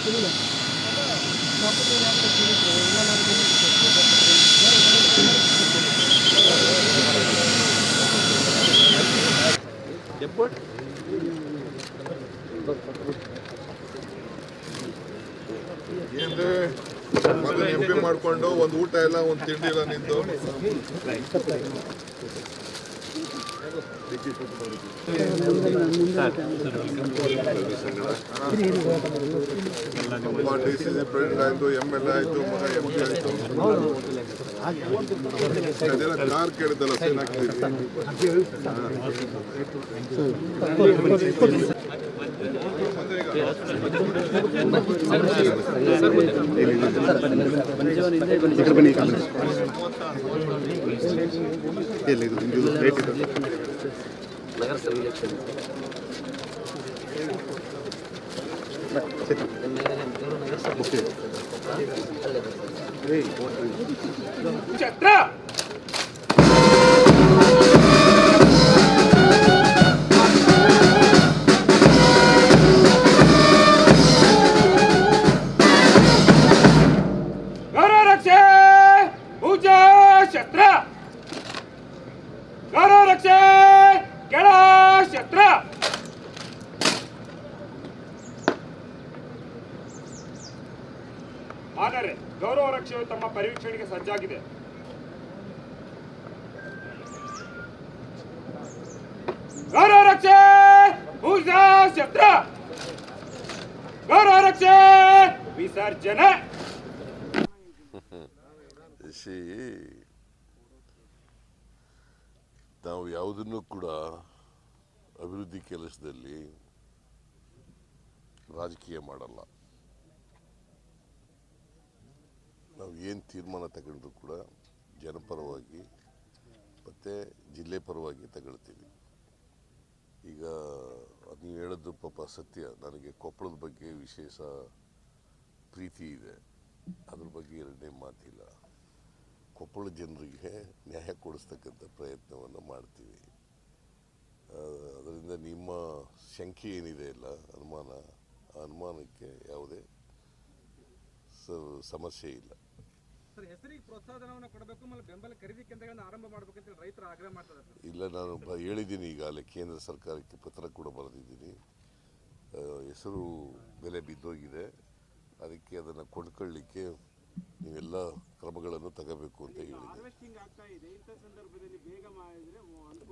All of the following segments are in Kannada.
ಏನ್ರಿ ಮಗನ ಎಂಪಿ ಮಾಡ್ಕೊಂಡು ಒಂದು ಊಟ ಇಲ್ಲ ಒಂದು ತಿಂಡಿ ಇಲ್ಲ ನಿಂದು DCC ಪ್ರೆಸಿಡೆಂಟ್ ಆಯ್ತು MLA ಆಯ್ತು ಮಗ MP ಆಯ್ತು ಅದೆಲ್ಲ ಕಾರ್ ಕೇಳಿದ್ದಲ್ಲ ಸೈನ್ ಹಾಕ್ತೀವಿ ನಗರಸಭೆ ಎಲೆಕ್ಷನ್ ಛತ್ರ ಗೌರವ ರಕ್ಷೆ ಪೂಜಾ ಛತ್ರ ಗೌರವ ರಕ್ಷೆ ಕೆಳ ಛತ್ರ ಆದರೆ ಗೌರವ ರಕ್ಷೆಯು ತಮ್ಮ ಪರೀಕ್ಷಣೆಗೆ ಸಜ್ಜಾಗಿದೆ. ಗೌರವ ರಕ್ಷೆ ಪೂಜಾ ಛತ್ರ ಗೌರವ ರಕ್ಷೆ ವಿಸರ್ಜನೆ. ನಾವು ಯಾವುದನ್ನು ಕೂಡ ಅಭಿವೃದ್ಧಿ ಕೆಲಸದಲ್ಲಿ ರಾಜಕೀಯ ಮಾಡಲ್ಲ. ನಾವು ಏನು ತೀರ್ಮಾನ ತಗೊಂಡ್ರು ಕೂಡ ಜನಪರವಾಗಿ ಮತ್ತು ಜಿಲ್ಲೆ ಪರವಾಗಿ ತಗೊಳ್ತೀವಿ. ಈಗ ನೀವು ಹೇಳಿದ್ದು ಪಾಪ ಸತ್ಯ. ನನಗೆ ಕೊಪ್ಪಳದ ಬಗ್ಗೆ ವಿಶೇಷ ಪ್ರೀತಿ ಇದೆ, ಅದ್ರ ಬಗ್ಗೆ ಎರಡನೇ ಮಾತಿಲ್ಲ. ಕೊಪ್ಪಳ ಜನರಿಗೆ ನ್ಯಾಯ ಕೊಡಿಸ್ತಕ್ಕಂಥ ಪ್ರಯತ್ನವನ್ನು ಮಾಡ್ತೀವಿ. ಅದರಿಂದ ನಿಮ್ಮ ಶಂಕೆ ಏನಿದೆ ಇಲ್ಲ ಅನುಮಾನ, ಆ ಅನುಮಾನಕ್ಕೆ ಯಾವುದೇ ಸಮಸ್ಯೆ ಇಲ್ಲ. ಹೆಸರಿಗೆ ಪ್ರೋತ್ಸಾಹಧನವನ್ನು ಕೊಡಬೇಕು ಮತ್ತು ಬೆಂಬಲ ಖರೀದಿ ಕೇಂದ್ರಗಳನ್ನು ಆರಂಭ ಮಾಡಬೇಕಂತ ರೈತರು ಆಗ್ರಹ ಮಾಡ್ತಾರೆ. ಇಲ್ಲ, ನಾನು ಹೇಳಿದ್ದೀನಿ ಈಗಾಗಲೇ ಕೇಂದ್ರ ಸರ್ಕಾರಕ್ಕೆ ಪತ್ರ ಕೂಡ ಬರೆದಿದ್ದೀನಿ. ಹೆಸರು ಬೆಲೆ ಬಿದ್ದೋಗಿದೆ, ಅದಕ್ಕೆ ಅದನ್ನು ಕೊಂಡ್ಕೊಳ್ಳಿಕ್ಕೆ ನೀವೆಲ್ಲ ಕ್ರಮಗಳನ್ನು ತಗೋಬೇಕು ಅಂತ ಹೇಳಿದ್ದೀನಿ.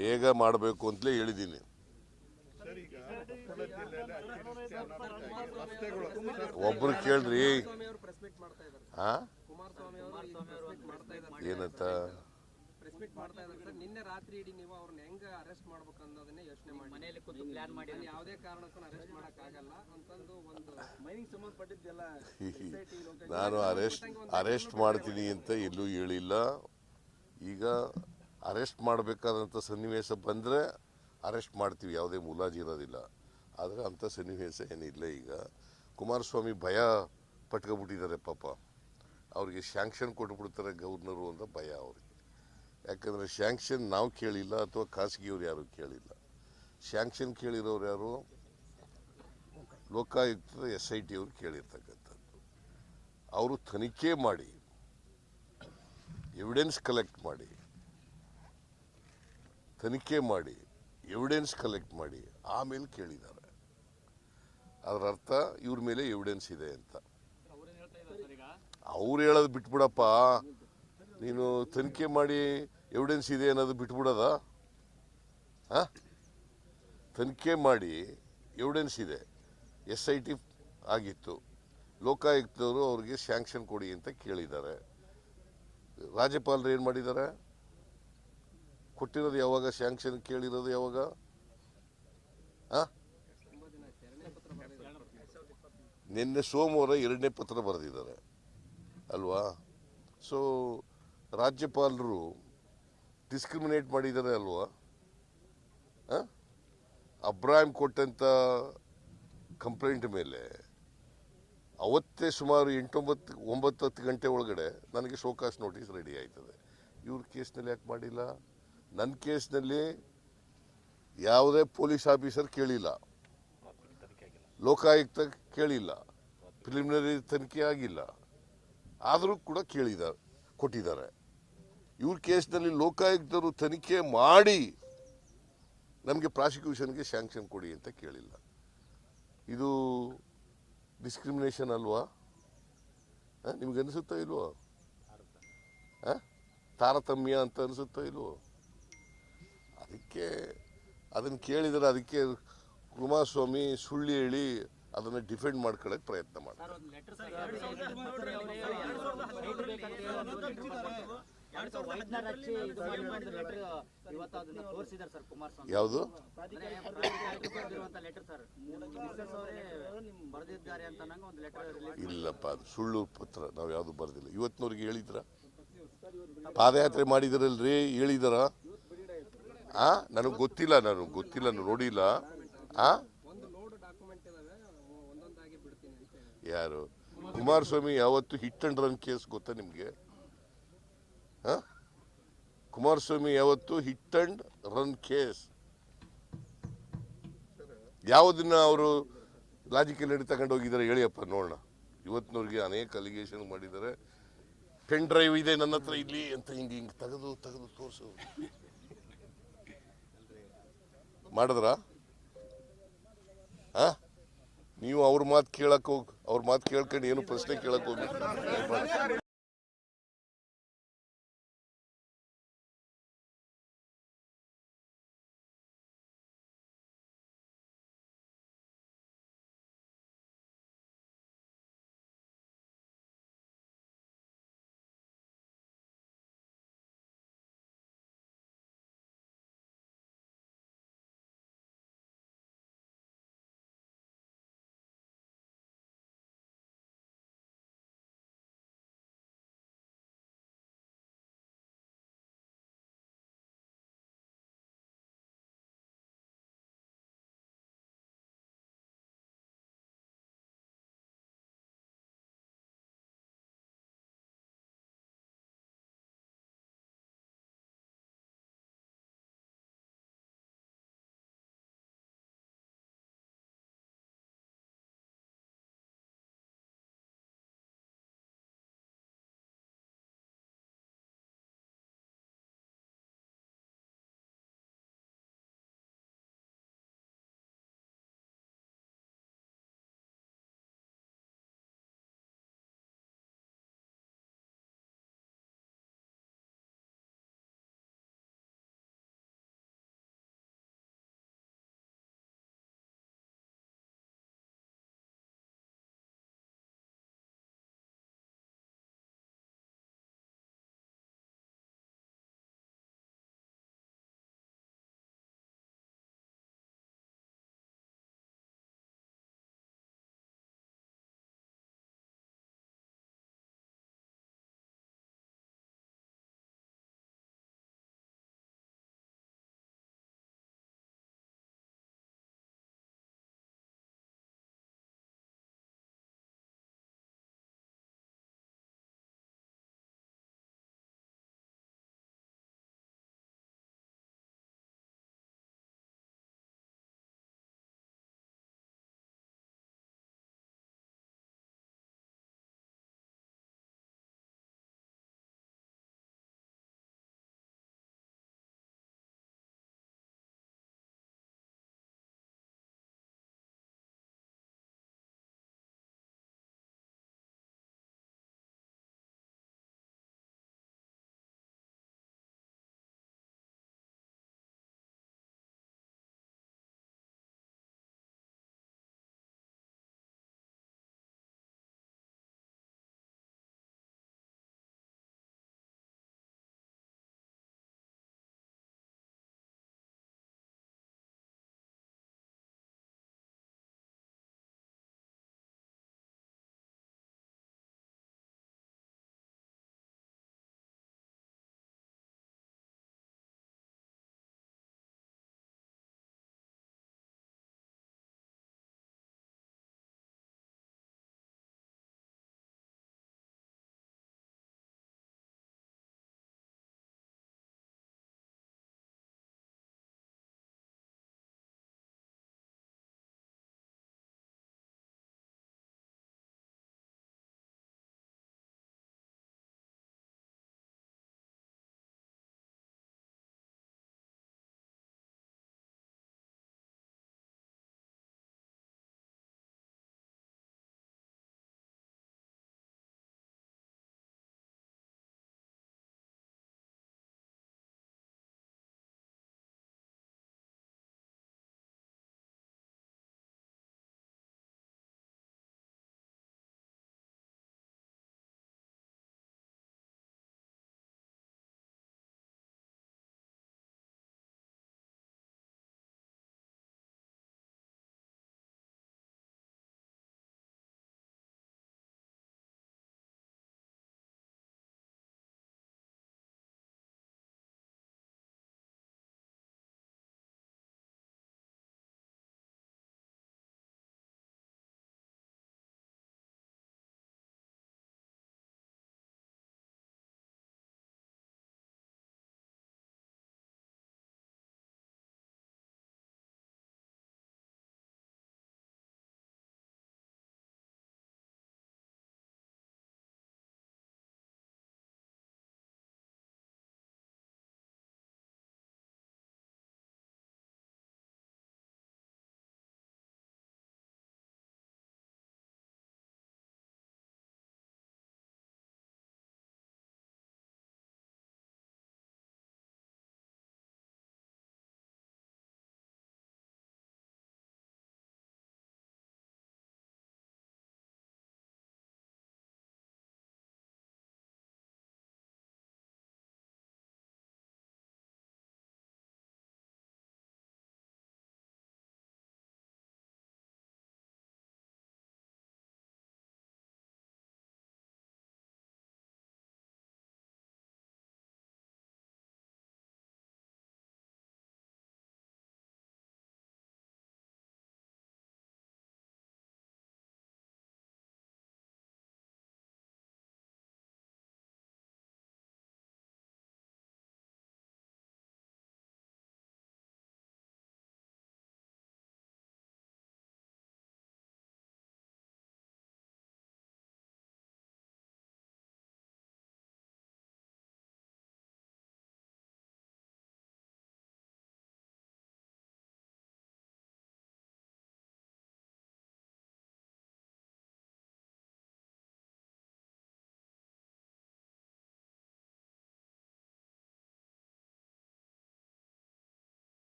ಬೇಗ ಮಾಡಬೇಕು ಅಂತಲೇ ಹೇಳಿದ್ದೀನಿ. ಒಬ್ರು ಕೇಳ್ರಿ ಏನಂತ ನಿನ್ನೆ ರಾತ್ರಿ ಇಡೀ ನೀವು ಅವ್ರನ್ನ ಹೆಂಗ ಅರೆಸ್ಟ್ ಮಾಡ್ಬೇಕು ಅನ್ನೋದನ್ನೇ ಯೋಚನೆ ಮಾಡಿ ಮನೆಯಲ್ಲಿ ಕೂತು ಪ್ಲಾನ್ ಮಾಡಿ ಯಾವುದೇ ಕಾರಣಕ್ಕೂ ಅರೆಸ್ಟ್ ಮಾಡಕ್ ಆಗಲ್ಲ ಅಂತಂದು ಒಂದು ಮೈನಿಂಗ್ ಸಂಬಂಧಪಟ್ಟಿದ್ದೆಲ್ಲ ನಾನು ಅರೆಸ್ಟ್ ಮಾಡ್ತೀನಿ ಅಂತ ಎಲ್ಲೂ ಹೇಳಿಲ್ಲ. ಈಗ ಅರೆಸ್ಟ್ ಮಾಡಬೇಕಾದಂಥ ಸನ್ನಿವೇಶ ಬಂದರೆ ಅರೆಸ್ಟ್ ಮಾಡ್ತೀವಿ, ಯಾವುದೇ ಮುಲಾಜಿ ಇರೋದಿಲ್ಲ. ಆದರೆ ಅಂಥ ಸನ್ನಿವೇಶ ಏನಿಲ್ಲ. ಈಗ ಕುಮಾರಸ್ವಾಮಿ ಭಯ ಪಟ್ಕೊಬಿಟ್ಟಿದ್ದಾರೆ ಪಾಪ. ಅವ್ರಿಗೆ ಶ್ಯಾಂಕ್ಷನ್ ಕೊಟ್ಬಿಡ್ತಾರೆ ಗವರ್ನರು ಅಂತ ಭಯ ಅವ್ರಿಗೆ. ಯಾಕಂದರೆ ಶ್ಯಾಂಕ್ಷನ್ ನಾವು ಕೇಳಿಲ್ಲ ಅಥವಾ ಖಾಸಗಿಯವ್ರು ಯಾರು ಕೇಳಿಲ್ಲ. ಶ್ಯಾಂಕ್ಷನ್ ಕೇಳಿರೋರು ಯಾರು? ಲೋಕಾಯುಕ್ತದ SIT ಅವರು ಕೇಳಿರ್ತಕ್ಕಂಥದ್ದು. ಅವರು ತನಿಖೆ ಮಾಡಿ ಎವಿಡೆನ್ಸ್ ಕಲೆಕ್ಟ್ ಮಾಡಿ ಆಮೇಲೆ ಕೇಳಿದ್ದಾರೆ. ಅದರ ಅರ್ಥ ಇವ್ರ ಮೇಲೆ ಎವಿಡೆನ್ಸ್ ಇದೆ ಅಂತ. ಅವ್ರು ಹೇಳೋದು ಬಿಟ್ಬಿಡಪ್ಪ, ನೀನು ತನಿಖೆ ಮಾಡಿ ಎವಿಡೆನ್ಸ್ ಇದೆ ಅನ್ನೋದು ಬಿಟ್ಬಿಡೋದ? ತನಿಖೆ ಮಾಡಿ ಎವಿಡೆನ್ಸ್ ಇದೆ, SIT ಆಗಿತ್ತು, ಲೋಕಾಯುಕ್ತವರು ಅವ್ರಿಗೆ ಶ್ಯಾಂಕ್ಷನ್ ಕೊಡಿ ಅಂತ ಕೇಳಿದ್ದಾರೆ. ರಾಜ್ಯಪಾಲರು ಏನು ಮಾಡಿದ್ದಾರೆ? ಕೊಟ್ಟಿರೋದು ಯಾವಾಗ? ಶ್ಯಾಂಕ್ಷನ್ ಕೇಳಿರೋದು ಯಾವಾಗ? ನಿನ್ನೆ ಸೋಮವಾರ 2ನೇ ಪತ್ರ ಬರೆದಿದ್ದಾರೆ ಅಲ್ವಾ? ಸೊ ರಾಜ್ಯಪಾಲರು ಡಿಸ್ಕ್ರಿಮಿನೇಟ್ ಮಾಡಿದ್ದಾರೆ ಅಲ್ವಾ? ಅಬ್ರಾಹಿಂ ಕೊಟ್ಟಂಥ ಕಂಪ್ಲೇಂಟ್ ಮೇಲೆ ಅವತ್ತೇ ಸುಮಾರು 8-9-10 ಗಂಟೆ ಒಳಗಡೆ ನನಗೆ ಶೋಕಾಸ್ ನೋಟಿಸ್ ರೆಡಿ ಆಯ್ತದೆ. ಇವ್ರ ಕೇಸ್ನಲ್ಲಿ ಯಾಕೆ ಮಾಡಿಲ್ಲ? ನನ್ನ ಕೇಸ್ನಲ್ಲಿ ಯಾವುದೇ ಪೊಲೀಸ್ ಆಫೀಸರ್ ಕೇಳಿಲ್ಲ, ಲೋಕಾಯುಕ್ತ ಕೇಳಿಲ್ಲ, ಪ್ರಿಲಿಮಿನರಿ ತನಿಖೆ ಆಗಿಲ್ಲ, ಆದರೂ ಕೂಡ ಕೊಟ್ಟಿದ್ದಾರೆ. ಇವ್ರ ಕೇಸ್ನಲ್ಲಿ ಲೋಕಾಯುಕ್ತರು ತನಿಖೆ ಮಾಡಿ ನಮಗೆ ಪ್ರಾಸಿಕ್ಯೂಷನ್ಗೆ ಸ್ಯಾಂಕ್ಷನ್ ಕೊಡಿ ಅಂತ ಕೇಳಿಲ್ಲ. ಇದು ಡಿಸ್ಕ್ರಿಮಿನೇಷನ್ ಅಲ್ವಾ? ನಿಮ್ಗೆ ಅನಿಸುತ್ತಾ ಇಲ್ವೋ? ತಾರತಮ್ಯ ಅಂತ ಅನಿಸುತ್ತಾ ಇಲ್ವೋ? ಅದಕ್ಕೆ ಅದನ್ನು ಕೇಳಿದರೆ ಅದಕ್ಕೆ ಕುಮಾರಸ್ವಾಮಿ ಸುಳ್ಳು ಹೇಳಿ ಅದನ್ನು ಡಿಫೆಂಡ್ ಮಾಡ್ಕೊಳ್ಳೋಕೆ ಪ್ರಯತ್ನ ಮಾಡ್ತಾರೆ. ಯಾವುದು? ಇಲ್ಲಪ್ಪ, ಅದು ಸುಳ್ಳು ಪತ್ರ. ನಾವು ಯಾವುದು ಬರೆದಿಲ್ಲ. ಇವತ್ತಿನವ್ರಿಗೆ ಹೇಳಿದ್ರ? ಪಾದಯಾತ್ರೆ ಮಾಡಿದ್ರಲ್ರಿ, ಹೇಳಿದಾರ? ನನಗೆ ಗೊತ್ತಿಲ್ಲ, ನೋಡಿಲ್ಲ. ಯಾರು? ಕುಮಾರಸ್ವಾಮಿ ಯಾವತ್ತು ಹಿಟ್ ಅಂಡ್ ರನ್ ಕೇಸ್ ಗೊತ್ತಾ ನಿಮ್ಗೆ? ಕುಮಾರಸ್ವಾಮಿ ಯಾವತ್ತು ಹಿಟ್ ಅಂಡ್ ರನ್ ಕೇಸ್ ಯಾವುದನ್ನ ಅವರು ಲಾಜಿಕಲ್ ನಡಿ ತಗೊಂಡು ಹೋಗಿದ್ದಾರೆ ಹೇಳಿಯಪ್ಪ ನೋಡೋಣ. ಇವತ್ತಿನವ್ರಿಗೆ ಅನೇಕ ಅಲಿಗೇಷನ್ ಮಾಡಿದ್ದಾರೆ. ಪೆನ್ ಡ್ರೈವ್ ಇದೆ ನನ್ನ ಹತ್ರ ಇಲ್ಲಿ ಅಂತ ಹಿಂಗೆ ತೆಗೆದು ತೋರಿಸು ಮಾಡಿದ್ರ? ನೀವು ಅವ್ರ ಮಾತು ಕೇಳಕ್ ಅವ್ರ ಮಾತು ಕೇಳ್ಕೊಂಡು ಏನು ಪ್ರಶ್ನೆ ಕೇಳಕ್ ಹೋಗಿ